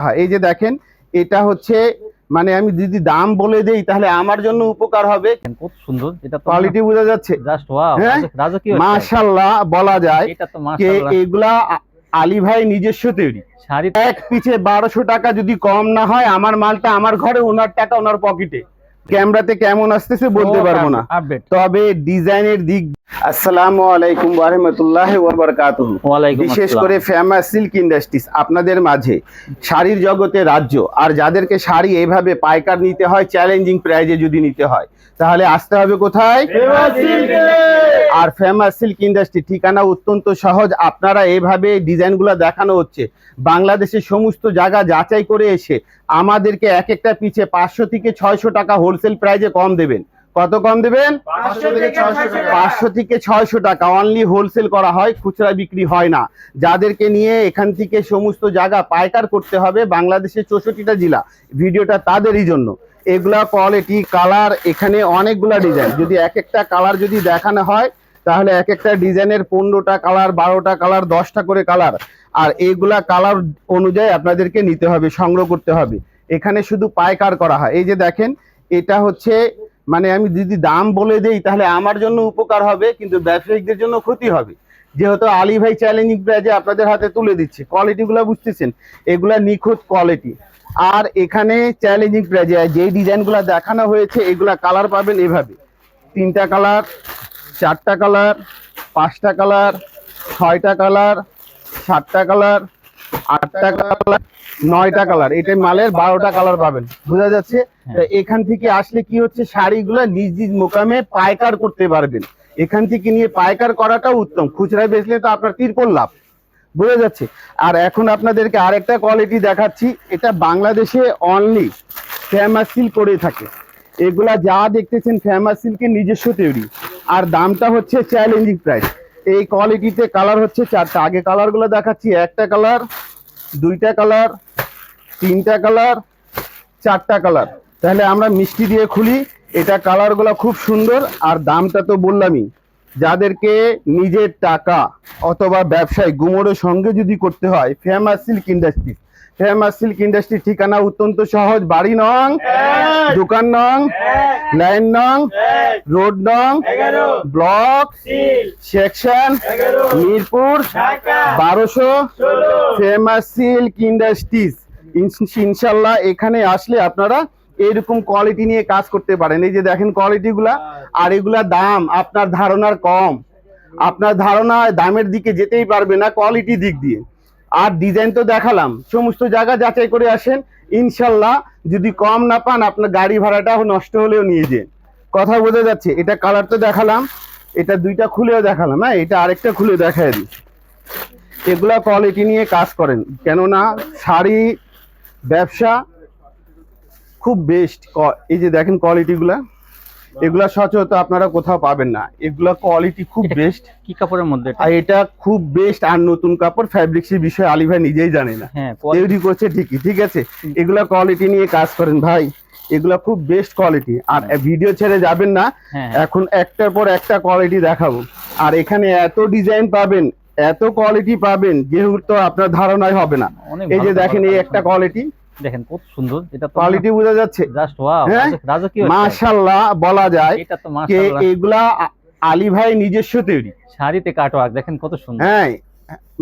হ্যাঁ, এই যে দেখেন এটা হচ্ছে মানে আমি যদি দাম বলে দেই তাহলে আমার জন্য উপকার হবে। খুব সুন্দর, এটা তো কোয়ালিটি বোঝা যাচ্ছে। জাস্ট ওয়াও, হ্যাঁ, রাজকীয় মাশাআল্লাহ বলা যায়। এটা তো যে মাশাআল্লাহ এগুলা আলী ভাই নিজস্ব তৈরি। শাড়ি এক পিছে 1200 টাকা যদি কম না হয়, আমার মালটা আমার ঘরে, ওনার টাকা ওনার পকেটে। ক্যামেরাতে কেমন আসতেছে বলতে পারবো না, আপডেট। তবে ডিজাইনের দিক। আসসালামু আলাইকুম ওয়া রাহমাতুল্লাহি ওয়া বারাকাতুহু। ওয়ালাইকুম বিশেষ আসসালাম। করে ফেমাস সিল্ক ইন্ডাস্ট্রিজ আপনাদের মাঝে শাড়ির জগতে রাজ্য, আর যাদেরকে শাড়ি এইভাবে পাইকার নিতে হয়, চ্যালেঞ্জিং প্রাইজে যদি নিতে হয়, তাহলে আসতে হবে কোথায়? আর ফেমাস সিল্ক ইন্ডাস্ট্রি ঠিকানা অত্যন্ত সহজ। আপনারা এইভাবে ডিজাইনগুলো দেখানো হচ্ছে, বাংলাদেশের সমস্ত জায়গা যাচাই করে এসে আমাদেরকে এক একটা পিছে 500 থেকে 600 টাকা হোলসেল প্রাইজে কম দেবেন। কত কম দেবেন? 500 থেকে 600 টাকা অনলি হোলসেল করা হয়, খুচরা বিক্রি হয় না। যাদেরকে নিয়ে এখান থেকে সমস্ত জায়গা পাইকার করতে হবে, বাংলাদেশের 64টা জেলা, ভিডিওটা তাদেরই জন্য। এগুলা কোয়ালিটি, কালার, এখানে অনেকগুলা ডিজাইন, যদি এক একটা কালার যদি দেখানো হয় তাহলে এক একটা ডিজাইনের 15টা কালার, 12টা কালার, 10টা করে কালার। আর এইগুলা কালার অনুযায়ী আপনাদেরকে নিতে হবে, সংগ্রহ করতে হবে। এখানে শুধু পাইকার করা হয়। এই যে দেখেন এটা হচ্ছে মানে আমি যদি দাম বলে দেই তাহলে আমার জন্য উপকার হবে, কিন্তু ব্যবসায়িকদের জন্য ক্ষতি হবে। যেহেতু আলী ভাই চ্যালেঞ্জিং প্রাইজে আপনাদের হাতে তুলে দিচ্ছে, কোয়ালিটিগুলো বুঝতেছেন, এগুলা নিখুঁত কোয়ালিটি। আর এখানে চ্যালেঞ্জিং প্রাইজে যে ডিজাইনগুলো দেখানো হয়েছে এগুলা কালার পাবেন এভাবে: 3টা কালার, 4টা কালার, 5টা কালার, 6টা কালার, 7টা কালার, 8টা কালার, 9টা কালার। এটা মালের 12টা কালার পাবেন, বোঝা যাচ্ছে? এখান থেকে আসলে কি হচ্ছে, শাড়িগুলো নিজ নিজ মোকামে পাইকার করতে পারবেন। এখান থেকে নিয়ে পাইকার করাটা উত্তম, খুচরায় বেচলে তো আপনার তিরপল লাভ, বোঝা যাচ্ছে? আর এখন আপনাদেরকে আরেকটা কোয়ালিটি দেখাচ্ছি, এটা বাংলাদেশে অনলি ফেমাস সিল্ক করে থাকে। এগুলা যা দেখতেছেন ফেমাস সিল্কের নিজস্ব তৈরি, আর দামটা হচ্ছে চ্যালেঞ্জিং প্রাইস। এই কোয়ালিটিতে কালার হচ্ছে 4টা। আগে কালারগুলো দেখাচ্ছি: 1টা কালার, 2টা কালার, 3টা কালার, 4টা কালার। তাহলে আমরা মিষ্টি দিয়ে খুলি। এটা কালারগুলো খুব সুন্দর, আর দামটা তো বললামই। যাদেরকে নিজের টাকা অথবা ব্যবসায় গুমরের সঙ্গে যদি করতে হয়, famous silk industry. Famous silk industry ঠিকানা অত্যন্ত সহজ: বাড়ি নং, দোকান নং, লাইন নং, রোড নং, block, section, Mirpur 1200, famous silk industries. ইনশাল্লাহ এখানে আসলে আপনারা এরকম কোয়ালিটি নিয়ে কাজ করতে পারেন। এই যে দেখেন কোয়ালিটিগুলা, আর এগুলা দাম আপনার ধারণার কম। আপনার ধারণা দামের দিকে যেতেই পারবে না কোয়ালিটি দিক দিয়ে। আর ডিজাইন তো দেখালাম, সমস্ত জায়গা যাচাই করে আসেন। ইনশাল্লাহ যদি কম না পান, আপনার গাড়ি ভাড়াটাও নষ্ট হলেও নিয়ে যান। কথা বোঝা যাচ্ছে? এটা কালার তো দেখালাম, এটা 2টা খুলেও দেখালাম। হ্যাঁ, এটা আরেকটা খুলে দেখাই দিই। এগুলা কোয়ালিটি নিয়ে কাজ করেন, কেননা শাড়ি ব্যবসা খুব বেস্ট। এই যে দেখেন কোয়ালিটিগুলা, এগুলা সচরাচর আপনারা কোথাও পাবেন না। এগুলা কোয়ালিটি খুব বেস্ট। কি কাপড়ের মধ্যে? আর এটা খুব বেস্ট, আর নতুন কাপড়, ফ্যাব্রিক্সের বিষয়ে আলী ভাই নিজেই জানে না, তৈরি করছে ঠিকই, ঠিক আছে? এগুলা কোয়ালিটি নিয়ে কাজ করেন ভাই, এগুলা খুব বেস্ট কোয়ালিটি। আর ভিডিও ছেড়ে যাবেন না, এখন একটার পর একটা কোয়ালিটি দেখাবো। আর এখানে এত ডিজাইন পাবেন, এত কোয়ালিটি পাবেন, যেহেতু আপনার ধারণাই হবে না। এই যে দেখেন এই একটা কোয়ালিটি, দেখেন কত সুন্দর, এটা তো কোয়ালিটি বোঝা যাচ্ছে। জাস্ট ওয়াও, রাজকীয় মাশাআল্লাহ বলা যায়। এটা তো মাশাআল্লাহ, এগুলা আলী ভাই নিজস্ব তৈরি। শাড়িতে কাটওয়ার্ক দেখেন কত সুন্দর। হ্যাঁ,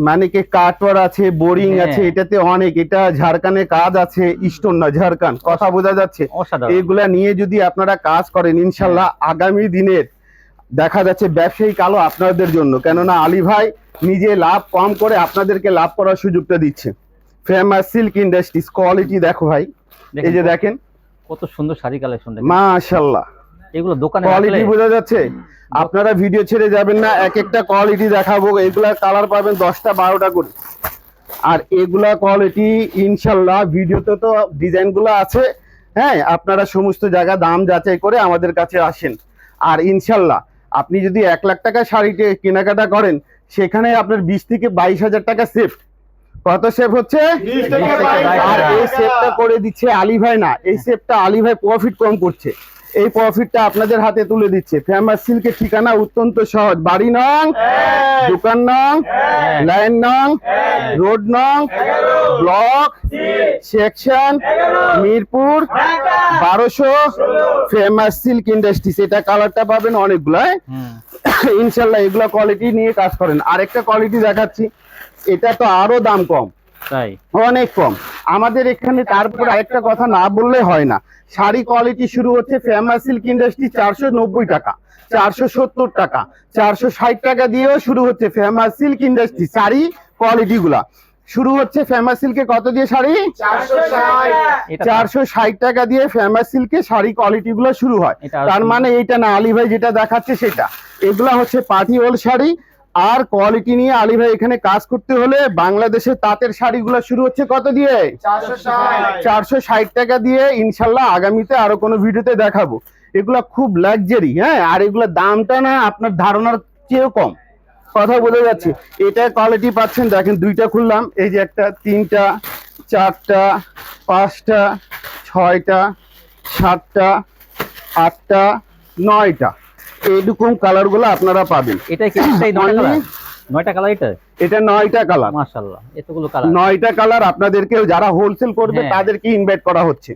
মানে কি কাটওয়ার্ক আছে, বোরিং আছে, এটাতে অনেক। এটা ঝাড়খানে কাজ আছে, স্টোন না ঝাড়খান, কথা বোঝা যাচ্ছে? এগুলা নিয়ে যদি আপনারা কাজ করেন, ইনশাল্লাহ আগামী দিনের দেখা যাচ্ছে ব্যবসায়িক আলো আপনাদের জন্য। কেননা আলী ভাই নিজে লাভ কম করে আপনাদেরকে লাভ করার সুযোগটা দিচ্ছে। ফেমাস সিল্ক ইন্ডাস্ট্রিজ, কোয়ালিটি দেখো ভাই, এই যে দেখেন কত সুন্দর শাড়ি কালেকশন, মাশাআল্লাহ। এগুলো দোকানে কোয়ালিটি বোঝা যাচ্ছে? আপনারা ভিডিও ছেড়ে যাবেন না, এক একটা কোয়ালিটি দেখাবো। এগুলা কালার পাবেন 10টা 12টা করে। আর এগুলা কোয়ালিটি ইনশাল্লাহ ভিডিওতে তো ডিজাইনগুলো আছে। হ্যাঁ, আপনারা সমস্ত জায়গা দাম যাচাই করে আমাদের কাছে আসেন। আর ইনশাল্লাহ আপনি যদি 1 লাখ টাকা শাড়িতে কেনাকাটা করেন, সেখানে আপনার 20 থেকে 22,000 টাকা সেফ। কত সেফ হচ্ছে? আর এই সেফটা করে দিচ্ছে আলী ভাই না, এই সেফটা আলী ভাই প্রফিট কম করছে। এই প্রফিটটা আপনাদের হাতে তুলে দিচ্ছে। ফেমাস সিল্কের ঠিকানা অত্যন্ত সহজ, বাড়ি নং, দোকান নং, লাইন নং, রোড নং, block, section, Mirpur 1200, famous silk industries. এটা কালারটা পাবেন অনেকগুলো, ইনশাল্লাহ এগুলা কোয়ালিটি নিয়ে কাজ করেন। আরেকটা কোয়ালিটি দেখাচ্ছি, এটা তো আরো দাম কম, তাই অনেক কম আমাদের এখানে। তারপরে আরেকটা কথা না বললে হয় না, শাড়ি কোয়ালিটি শুরু হচ্ছে ফেমাস সিল্ক ইন্ডাস্ট্রি 490 টাকা, 470 টাকা, 460 টাকা দিয়েও শুরু হচ্ছে famous silk industry sari quality গুলা। শুরু হচ্ছে ফেমাস সিল্কে কত দিয়ে শাড়ি? 460 টাকা দিয়ে ফেমাস সিল্কে শাড়ি কোয়ালিটি গুলো শুরু হয়। তার মানে এইটা না, আলী ভাই যেটা দেখাচ্ছে সেটা, এগুলা হচ্ছে পার্টি ওল শাড়ি। আর কোয়ালিটি নিয়ে আলী ভাই এখানে কাজ করতে হলে বাংলাদেশের তাঁতের শাড়িগুলো শুরু হচ্ছে কত দিয়ে? 460 টাকা দিয়ে। ইনশাল্লাহ আগামীতে আরো কোনো ভিডিওতে দেখাবো। এগুলা খুব লাক্সারি, হ্যাঁ, আর এগুলোর দামটা না আপনার ধারণার চেয়েও কম, কথা বলে যাচ্ছে। এটা কোয়ালিটি পাচ্ছেন, দেখেন দুইটা খুললাম, এই যে একটা, তিনটা, চারটা, পাঁচটা, ছয়টা, সাতটা, আটটা, 9টা, এইরকম কালার গুলো আপনারা পাবেন। এটা কি একটাই 9টা কালার? এটা 9টা কালার, মাশাআল্লাহ, এতগুলো কালার। 9টা কালার। আপনাদেরকে যারা হোলসেল করবে তাদেরকে ইনভাইট করা হচ্ছে।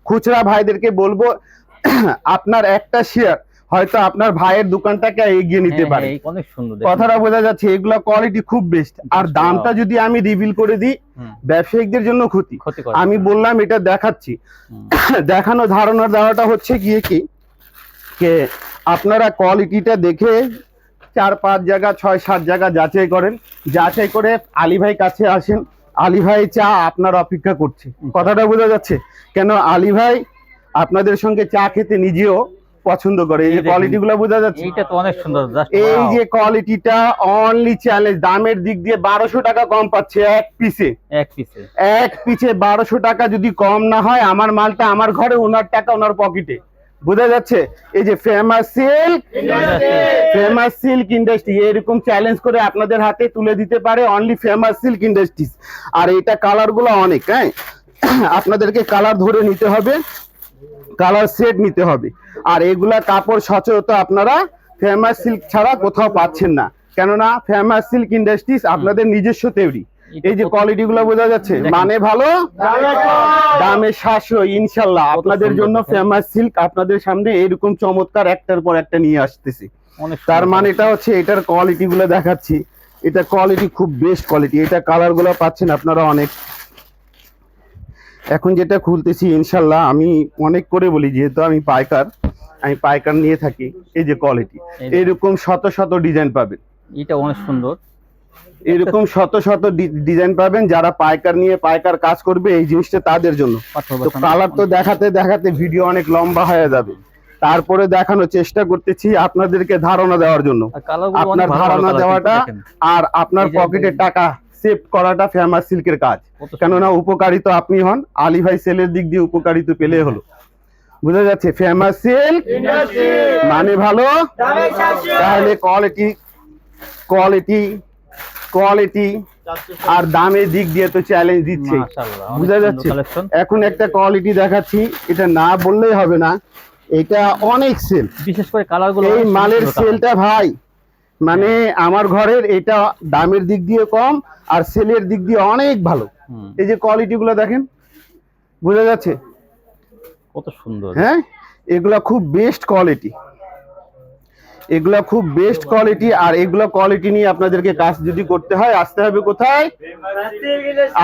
খুচরা ভাইদেরকে বলবো, আপনার একটা শেয়ার হয়তো আপনার ভাইয়ের দোকানটাকে এগিয়ে নিতে পারে। অনেক সুন্দর, কথাটা বোঝা যাচ্ছে। এগুলা কোয়ালিটি খুব বেস্ট। আর দামটা যদি আমি রিভিল করে দিই, ব্যবসায়িকদের জন্য ক্ষতি। আমি বললাম এটা দেখাচ্ছি, দেখানো ধারণা দেওয়াটা হচ্ছে গিয়ে কি, আপনারা কোয়ালিটিটা দেখে 4-5 জায়গা, 6-7 জায়গা যাচাই করেন, যাচাই করে আলী ভাই কাছে আসেন। আলী ভাই চা আপনার অপেক্ষা করছে, কথাটা বোঝা যাচ্ছে। কেন আলী ভাই আপনাদের সঙ্গে চা খেতে নিজেও পছন্দ করে। এই যে কোয়ালিটি গুলো বোঝা যাচ্ছে, এইটা তো অনেক সুন্দর। এই যে কোয়ালিটিটা অনলি চ্যালেঞ্জ, দামের দিক দিয়ে 1200 টাকা কম পাচ্ছে এক পিসে। এক পিসে 1200 টাকা যদি কম না হয়, আমার মালটা আমার ঘরে, ওনার টাকা ওনার পকেটে, বোঝা যাচ্ছে। এই যে ফেমাস সিল্ক ইন্ডাস্ট্রি এরকম চ্যালেঞ্জ করে আপনাদের হাতে তুলে দিতে পারে অনলি ফেমাস সিল্ক ইন্ডাস্ট্রিজ। আর এটা কালার গুলো অনেক, হ্যাঁ, আপনাদেরকে কালার ধরে নিতে হবে, কালার সেট নিতে হবে। আর এগুলা কাপড় সচরাচর আপনারা ফেমাস সিল্ক ছাড়া কোথাও পাচ্ছেন না, কেননা ফেমাস সিল্ক ইন্ডাস্ট্রিজ আপনাদের নিজস্ব তৈরি। এই যে কোয়ালিটি গুলো বোঝা যাচ্ছে, মানে ভালো, দামে সাশ্রয়। ইনশাল্লাহ আপনাদের জন্য ফেমাস সিল্ক আপনাদের সামনে এরকম চমৎকার একটার পর একটা নিয়ে আসতেছি। তার মানে এটা হচ্ছে, এটার কোয়ালিটি গুলো দেখাচ্ছি, এটা কোয়ালিটি খুব বেস্ট কোয়ালিটি। এটা কালার গুলো পাচ্ছেন আপনারা অনেক। এখন যেটা খুলতেছি, ইনশাল্লাহ আমি অনেক করে বলি, যেহেতু আমি পাইকার নিয়ে থাকি। এই যে কোয়ালিটি, এরকম শত শত ডিজাইন পাবেন। এটা অনেক সুন্দর, এরকম শত শত ডিজাইন পাবেন। যারা পাইকার নিয়ে পাইকার কাজ করবে, এই জিনিসটা তাদের জন্য। কালার তো দেখাতে দেখাতে ভিডিও অনেক লম্বা হয়ে যাবে, তারপরে দেখানোর চেষ্টা করতেছি আপনাদেরকে ধারণা দেওয়ার জন্য। আপনার ধারণা দেওয়াটা আর আপনার পকেটে টাকা সেভ করাটা ফেমাস সিল্কের কাজ। কেননা উপকারিত আপনি হন, আলী ভাই সেলের দিক দিয়ে উপকারিত পেলে হলো, বুঝা যাচ্ছে। ফেমাস সিল্ক মানে ভালো, তাহলে কোয়ালিটি আর দামের দিক দিয়ে তো চ্যালেঞ্জ দিচ্ছে, বুঝা যাচ্ছে। এখন একটা কোয়ালিটি দেখাচ্ছি, এটা না বললেই হবে না, এটা অনেক সেল, বিশেষ করে কালারগুলো। এই মালের সেলটা ভাই, মানে আমার ঘরের এটা দামের দিক দিয়ে কম আর সেলের দিক দিয়ে অনেক ভালো। এই যে কোয়ালিটি গুলো দেখেন, বোঝা যাচ্ছে কত সুন্দর। হ্যাঁ, এগুলা খুব বেস্ট কোয়ালিটি, এগুলা খুব বেস্ট কোয়ালিটি। আর এগুলা কোয়ালিটি নিয়ে আপনাদেরকে কাজ যদি করতে হয়, আসতে হবে কোথায়?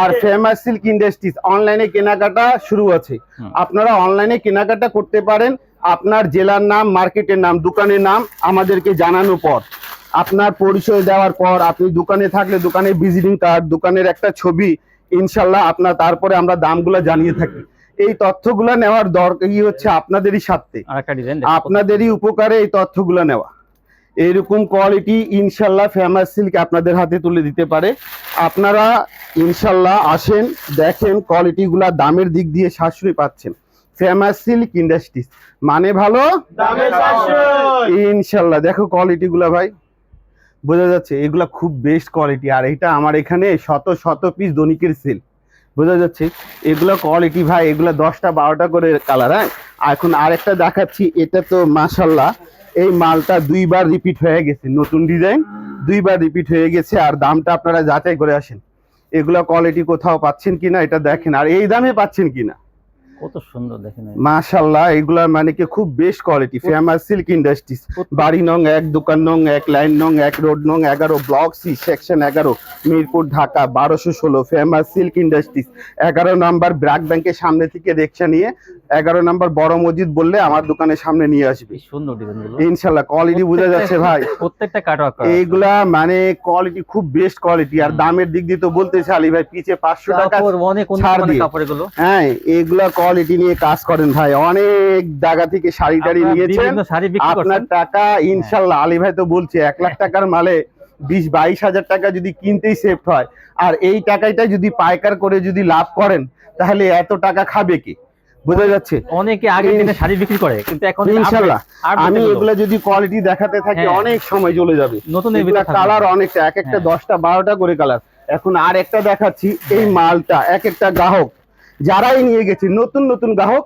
আর ফেমাস সিল্ক ইন্ডাস্ট্রিজ। অনলাইনে কেনাকাটা শুরু আছে, আপনারা অনলাইনে কেনাকাটা করতে পারেন। আপনার জেলার নাম, মার্কেটের নাম, দোকানের নাম আমাদেরকে জানানোর পর, আপনার পরিচয় দেওয়ার পর, আপনি দোকানে থাকলে দোকানের ভিজিটিং কার্ড, দোকানের একটা ছবি, ইনশাল্লাহ আপনার, তারপরে আমরা দামগুলো জানিয়ে থাকি। এই তথ্যগুলো নেওয়ার দরকারই হচ্ছে আপনাদেরই স্বার্থে, আপনাদেরই উপকারে এই তথ্যগুলো নেওয়া। এইরকম কোয়ালিটি ইনশাল্লাহ ফেমাস সিল্ক আপনাদের হাতে তুলে দিতে পারে। আপনারা ইনশাল্লাহ আসেন, দেখেন কোয়ালিটিগুলা, দামের দিক দিয়ে সাশ্রয় পাচ্ছেন। ফেমাস সিল্ক ইন্ডাস্ট্রিজ মানে ভালো, দামে সাশ্রয়। ইনশাল্লাহ দেখো কোয়ালিটিগুলা ভাই, বোঝা যাচ্ছে এগুলা খুব বেস্ট কোয়ালিটি। আর এটা আমার এখানে শত শত পিস দনিকের সেল, বোঝা যাচ্ছে এগুলো কোয়ালিটি ভাই, এগুলো 10টা 12টা করে কালার। হ্যাঁ, এখন আরেকটা দেখাচ্ছি, এটা তো মাশাল্লাহ এই মালটা 2বার রিপিট হয়ে গেছে, নতুন ডিজাইন 2বার রিপিট হয়ে গেছে। আর দামটা আপনারা যাচাই করে আসেন, এগুলো কোয়ালিটি কোথাও পাচ্ছেন কিনা এটা দেখেন, আর এই দামে পাচ্ছেন কিনা। কত সুন্দর দেখেন। মাশাল্লাহ এগুলা মানে কি খুব best quality. Famous silk industries, বাড়ি নং 1, দোকান নং 1, লাইন নং 1, রোড নং 11, block C, section 11, Mirpur, Dhaka 1216। Famous silk industries 11 number BRAC ব্যাংকের সামনে থেকে রিকশা নিয়ে 11 নাম্বার বড় মসজিদ বললে আমার দোকানের সামনে নিয়ে আসবে। সুন্দর ডিজাইনগুলো, ইনশাল্লাহ কোয়ালিটি বোঝা যাচ্ছে ভাই, প্রত্যেকটা কাটওয়ার্ক করা। এইগুলা মানে কোয়ালিটি খুব বেস্ট কোয়ালিটি। আর দামের দিক দিয়ে তো বলতেছে আলী ভাই পিছে 500 টাকা অনেক ছাড় দিয়ে কাপড় এগুলো। হ্যাঁ, এইগুলা কোয়ালিটি নিয়ে কাজ করেন ভাই, অনেক জায়গা থেকে শাড়ি টাড়ি নিয়েছেন, আপনার টাকা ইনশাল্লাহ আলী ভাই তো বলছে 1 লাখ টাকার মালে 20-22 হাজার টাকা যদি কিনতেই সেভ হয়, আর এই টাকাটা যদি পাইকার করে যদি লাভ করেন তাহলে এত টাকা খাবে কি? বোঝা যাচ্ছে। অনেকে আগে দিনে শাড়ি বিক্রি করে, কিন্তু এখন ইনশাল্লাহ আমি এগুলা যদি কোয়ালিটি দেখাতে থাকি অনেক সময় চলে যাবে। নতুন কালার অনেকটা, এক একটা 10টা 12টা করে কালার। এখন আর একটা দেখাচ্ছি, এই মালটা এক একটা গ্রাহক যারাই নিয়ে গেছে, নতুন নতুন গ্রাহক,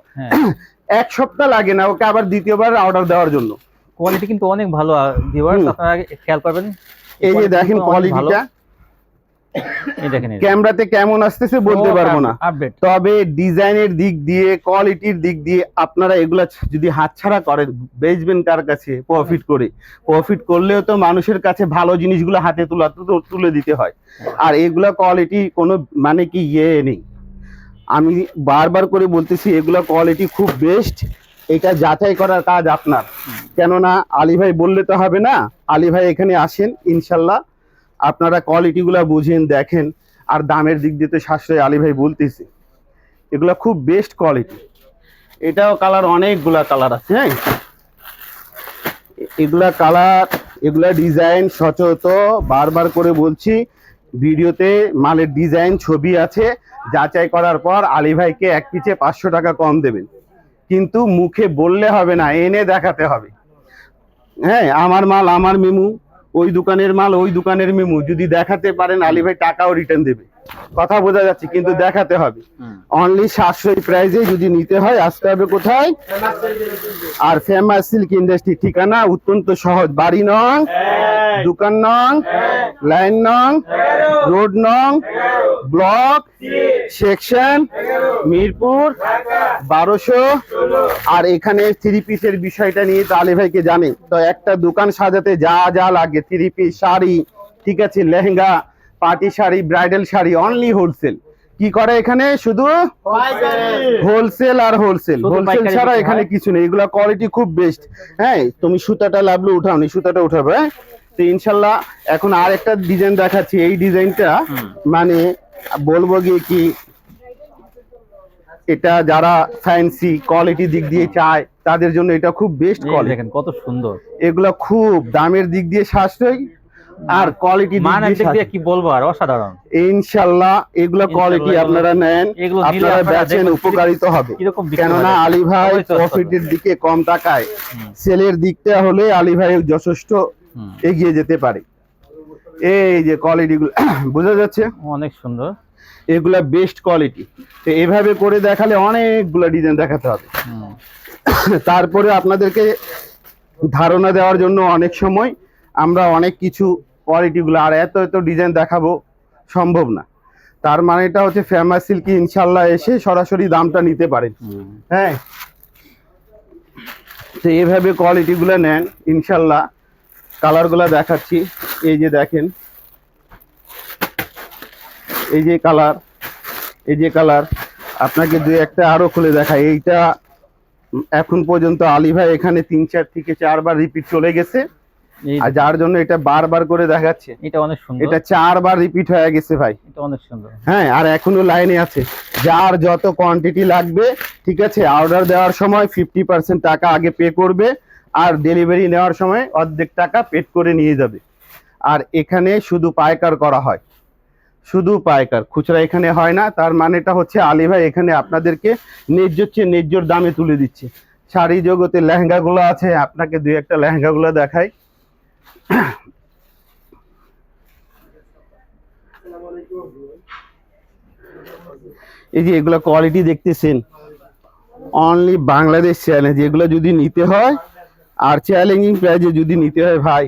1 সপ্তাহ লাগে না ওকে আবার দ্বিতীয়বার অর্ডার দেওয়ার জন্য। কোয়ালিটি কিন্তু অনেক ভালো ভিউয়ার্স, আপনারা খেয়াল করবেন। এই যে দেখেন কোয়ালিটিটা, এই দেখেন ক্যামেরাতে কেমন আসতেছে বলতে পারবো না, তবে ডিজাইনের দিক দিয়ে কোয়ালিটির দিক দিয়ে আপনারা এগুলা যদি হাতছাড়া করেন বেচবেন কার কাছে? প্রফিট করে। প্রফিট করলেও তো মানুষের কাছে ভালো জিনিসগুলো হাতে তুলে দিতে হয়, আর এগুলা কোয়ালিটি কোনো মানে কি নেই। আমি বারবার করে বলতেছি এগুলা কোয়ালিটি খুব বেস্ট, এটা যাচাই করার কাজ আপনার। কেননা আলী ভাই বললে তো হবে না, আলী ভাই এখানে আসেন ইনশাল্লাহ আপনারা কোয়ালিটিগুলো বুঝেন দেখেন, আর দামের দিক দিয়ে তো সাশ্রয় আলী ভাই বলতেছি, এগুলা খুব বেস্ট কোয়ালিটি। এটাও কালার অনেকগুলা কালার আছে। হ্যাঁ, এগুলা কালার, এগুলা ডিজাইন সচরাচর বারবার করে বলছি ভিডিওতে, মালের ডিজাইন ছবি আছে, যাচাই করার পর আলী ভাইকে এক পিছে 500 টাকা কম দেবেন, কিন্তু মুখে বললে হবে না, এনে দেখাতে হবে। হ্যাঁ, আমার মাল আমার মেমু, ওই দোকানের মাল ওই দোকানের মেমু, যদি দেখাতে পারেন আলী ভাই টাকাও রিটার্ন দেবে। কথা বোঝা যাচ্ছে, কিন্তু দেখাতে হবে। অনলি সাশ্রয়ী প্রাইজে যদি নিতে হয় আসতে হবে কোথায়? আর ফেমাস সিল্ক ইন্ডাস্ট্রি, ঠিকানা অত্যন্ত সহজ, বাড়ি নং, দোকান নং, লাইন নং, রোড নং, ব্লক, সেকশন, মিরপুর 1200। আর এখানে 3 পিসের বিষয়টা নিয়ে তো আলী ভাইকে জানে তো, একটা দোকান সাজাতে যা যা লাগে 3 পিস, শাড়ি, ঠিক আছে, lehenga, party sari, bridal sari, only wholesale. কি করে এখানে? শুধু হোলসেল আর হোলসেল, হোলসেল ছাড়া এখানে কিছু নেই। এগুলা কোয়ালিটি খুব বেস্ট। হ্যাঁ, তুমি সুতাটা লাভলু উঠাওনি, সুতাটা উঠাবে। হ্যাঁ, তো ইনশাল্লাহ এখন আর একটা ডিজাইন দেখাচ্ছি। এই ডিজাইনটা মানে বলবো গিয়ে কি, এটা যারা ফ্যান্সি কোয়ালিটি দিক দিয়ে চায় তাদের জন্য এটা খুব বেস্ট কোয়ালিটি। দেখেন কত সুন্দর, এগুলা খুব দামের দিক দিয়ে সাশ্রয়ী, আর কোয়ালিটি মানের দিক দিয়ে কি বলবো, আর অসাধারণ। ইনশাআল্লাহ এগুলা কোয়ালিটি আপনারা নেন, আপনারা বেচেন, উপকারিত হবে। কেননা আলী ভাই প্রফিটের দিকে কম টাকায়, সেলের দিকটা হলে আলী ভাই যথেষ্ট এগিয়ে যেতে পারে। এই যে কোয়ালিটিগুলো বোঝা যাচ্ছে, অনেক সুন্দর, এগুলা বেস্ট কোয়ালিটি। তো এভাবে করে দেখালে অনেকগুলা ডিজাইন দেখাতে হবে। তারপরে আপনাদেরকে ধারণা দেওয়ার জন্য অনেক সময় আমরা অনেক কিছু কোয়ালিটিগুলো, আর এত এত ডিজাইন দেখাবো সম্ভব না। তার মানে এটা হচ্ছে ফেমাস সিল্কি ইনশাল্লাহ এসে সরাসরি দামটা নিতে পারেন। হ্যাঁ, তো এইভাবে কোয়ালিটিগুলো নেন ইনশাল্লাহ। কালারগুলো দেখাচ্ছি, এই যে দেখেন, এই যে কালার, এই যে কালার, আপনাকে 2-1টা আরো খুলে দেখাই। এইটা এখন পর্যন্ত আলী ভাই এখানে 3-4 থেকে 4 বার রিপিট চলে গেছে, আর যার জন্য এটা বারবার করে দেখাচ্ছে। এটা অনেক সুন্দর, এটা 4 বার রিপিট হয়ে গেছে ভাই, এটা অনেক সুন্দর। হ্যাঁ, আর এখনো লাইনে আছে। যার যত কোয়ান্টিটি লাগবে, ঠিক আছে, অর্ডার দেওয়ার সময় 50% টাকা আগে পে করবে, আর ডেলিভারি নেওয়ার সময় অর্ধেক টাকা পেড করে নিয়ে যাবে। আর এখানে শুধু পাইকার করা হয়, শুধু পাইকার, খুচরা এখানে হয় না। তার মানেটা হচ্ছে আলী ভাই এখানে আপনাদেরকে ন্যায্য দামে তুলে দিচ্ছে। শাড়ি জগতে লেহেঙ্গাগুলো আছে, আপনাকে 2-1টা লেহেঙ্গাগুলো দেখাই। এই যে এগুলো কোয়ালিটি দেখতেছেন, অনলি বাংলাদেশ চ্যালেঞ্জ। এগুলো যদি নিতে হয় আর চ্যালেঞ্জিং প্রাইজে যদি নিতে হয় ভাই,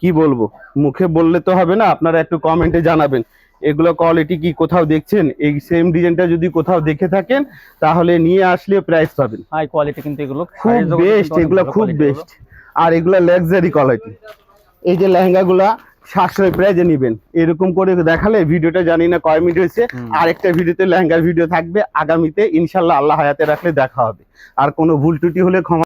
কি বলবো, মুখে বললে তো হবে না, আপনারা একটু কমেন্টে জানাবেন এগুলো কোয়ালিটি কি কোথাও দেখছেন। এই সেম ডিজাইনটা যদি কোথাও দেখে থাকেন তাহলে নিয়ে আসলে প্রাইস পাবেন। হাই কোয়ালিটি কিন্তু এগুলো খুব বেস্ট, এগুলো খুব বেস্ট। আর এগুলো লাক্সারি কোয়ালিটি। এই যে লেহেঙ্গাগুলা সাশ্রয় প্রাইজে নিবেন, এরকম করে দেখালে ভিডিওটা জানি না কয় মিনিট হয়েছে। আরেকটা ভিডিওতে লেহেঙ্গার ভিডিও থাকবে আগামীতে ইনশাল্লাহ, আল্লাহ হায়াতে রাখলে দেখা হবে। আর কোনো ভুল ত্রুটি হলে ক্ষমা